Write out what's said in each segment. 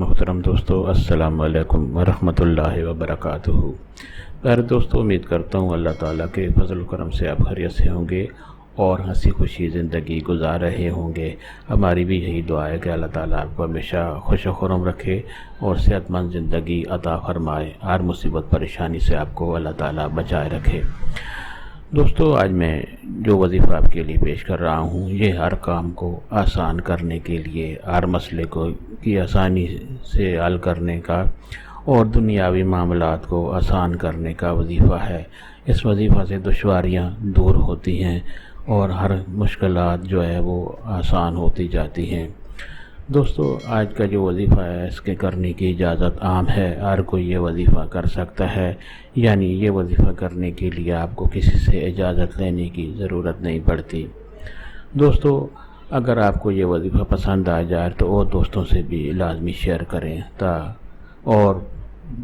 محترم دوستو، السلام علیکم ورحمۃ اللہ وبرکاتہ۔ پیارے دوستو، امید کرتا ہوں اللہ تعالیٰ کے فضل و کرم سے آپ خیریت سے ہوں گے اور ہنسی خوشی زندگی گزار رہے ہوں گے۔ ہماری بھی یہی دعا ہے کہ اللہ تعالیٰ آپ کو ہمیشہ خوش و خرم رکھے اور صحت مند زندگی عطا فرمائے، ہر مصیبت پریشانی سے آپ کو اللہ تعالیٰ بچائے رکھے۔ دوستو، آج میں جو وظیفہ آپ کے لیے پیش کر رہا ہوں، یہ ہر کام کو آسان کرنے کے لیے، ہر مسئلے کی آسانی سے حل کرنے کا اور دنیاوی معاملات کو آسان کرنے کا وظیفہ ہے۔ اس وظیفہ سے دشواریاں دور ہوتی ہیں اور ہر مشکلات جو ہے وہ آسان ہوتی جاتی ہیں۔ دوستو، آج کا جو وظیفہ ہے اس کے کرنے کی اجازت عام ہے، ہر کوئی یہ وظیفہ کر سکتا ہے، یعنی یہ وظیفہ کرنے کے لیے آپ کو کسی سے اجازت لینے کی ضرورت نہیں پڑتی۔ دوستو، اگر آپ کو یہ وظیفہ پسند آ جائے تو اور دوستوں سے بھی لازمی شیئر کریں اور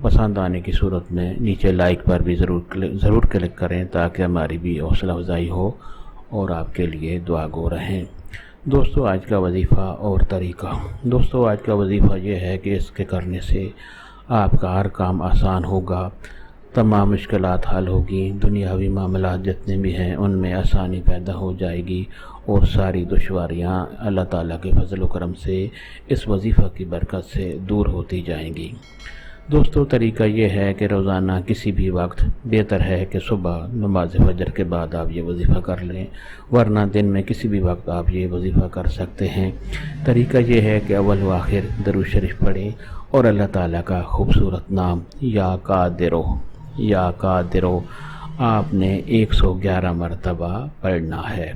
پسند آنے کی صورت میں نیچے لائک پر بھی ضرور کلک کریں تاکہ ہماری بھی حوصلہ افزائی ہو اور آپ کے لیے دعا گو رہیں۔ دوستو، آج کا وظیفہ اور طریقہ۔ دوستو، آج کا وظیفہ یہ ہے کہ اس کے کرنے سے آپ کا ہر کام آسان ہوگا، تمام مشکلات حل ہوگی، دنیاوی معاملات جتنے بھی ہیں ان میں آسانی پیدا ہو جائے گی اور ساری دشواریاں اللہ تعالیٰ کے فضل و کرم سے اس وظیفہ کی برکت سے دور ہوتی جائیں گی۔ دوستو، طریقہ یہ ہے کہ روزانہ کسی بھی وقت، بہتر ہے کہ صبح نماز فجر کے بعد آپ یہ وظیفہ کر لیں، ورنہ دن میں کسی بھی وقت آپ یہ وظیفہ کر سکتے ہیں۔ طریقہ یہ ہے کہ اول و آخر درود شریف پڑھیں اور اللہ تعالیٰ کا خوبصورت نام یا قادرو آپ نے 111 مرتبہ پڑھنا ہے۔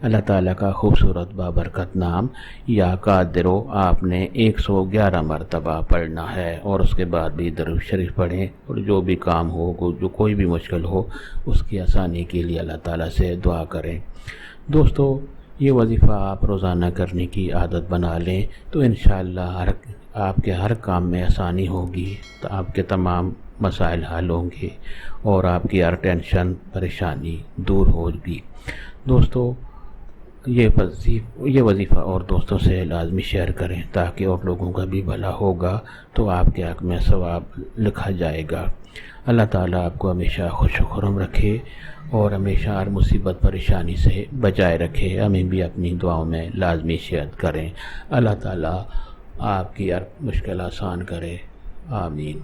اللہ تعالیٰ کا خوبصورت بابرکت نام یا قادرو آپ نے 111 مرتبہ پڑھنا ہے، اور اس کے بعد بھی درود شریف پڑھیں اور جو بھی کام ہو، جو کوئی بھی مشکل ہو، اس کی آسانی کے لیے اللہ تعالیٰ سے دعا کریں۔ دوستو، یہ وظیفہ آپ روزانہ کرنے کی عادت بنا لیں تو انشاءاللہ آپ کے ہر کام میں آسانی ہوگی، تو آپ کے تمام مسائل حل ہوں گے اور آپ کی ہر ٹینشن پریشانی دور ہوگی۔ دوستو، یہ وظیفہ اور دوستوں سے لازمی شیئر کریں تاکہ اور لوگوں کا بھی بھلا ہوگا تو آپ کے حق میں ثواب لکھا جائے گا۔ اللہ تعالیٰ آپ کو ہمیشہ خوش و خرم رکھے اور ہمیشہ ہر مصیبت پریشانی سے بچائے رکھے۔ ہمیں بھی اپنی دعاؤں میں لازمی شرکت کریں۔ اللہ تعالیٰ آپ کی ہر مشکل آسان کرے۔ آمین۔